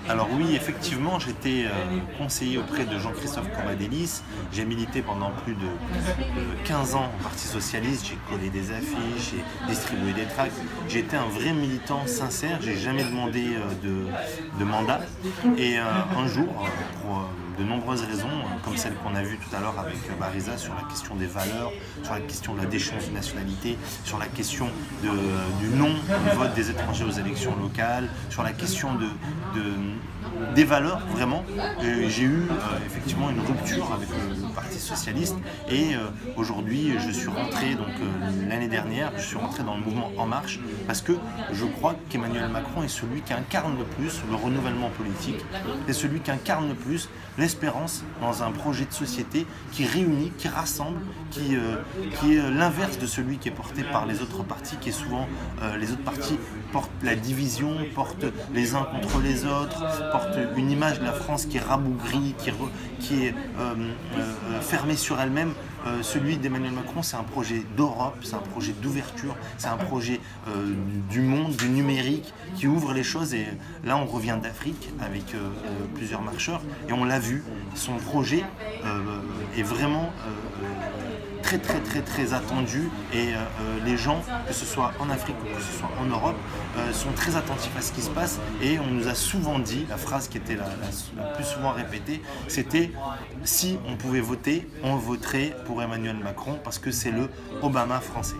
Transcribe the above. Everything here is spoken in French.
Alors oui, effectivement, j'étais conseiller auprès de Jean-Christophe Cambadélis. J'ai milité pendant plus de 15 ans au Parti Socialiste. J'ai collé des affiches, j'ai distribué des tracts. J'ai été un vrai militant sincère. J'ai jamais demandé de mandat. Et un jour, pour de nombreuses raisons, comme celle qu'on a vue tout à l'heure avec Bariza sur la question des valeurs, sur la question de la déchéance de nationalité, sur la question du non au vote des étrangers aux élections locales, sur la question des valeurs, vraiment. J'ai eu effectivement une rupture avec le Parti Socialiste et aujourd'hui je suis rentré, donc l'année dernière, je suis rentré dans le mouvement En Marche parce que je crois qu'Emmanuel Macron est celui qui incarne le plus le renouvellement politique, est celui qui incarne le plus l'espérance dans un projet de société qui réunit, qui rassemble, qui est l'inverse de celui qui est porté par les autres partis, qui est souvent les autres partis portent la division, portent les uns contre les autres, portent une image de la France qui est rabougrie, qui est fermée sur elle-même. Celui d'Emmanuel Macron, c'est un projet d'Europe, c'est un projet d'ouverture, c'est un projet du monde, du numérique, qui ouvre les choses. Et là, on revient d'Afrique avec plusieurs marcheurs, et on l'a vu, son projet est vraiment très attendu, et les gens, que ce soit en Afrique ou que ce soit en Europe, sont très attentifs à ce qui se passe. Et on nous a souvent dit, la phrase qui était la plus souvent répétée, c'était si on pouvait voter, on voterait pour Emmanuel Macron parce que c'est le Obama français.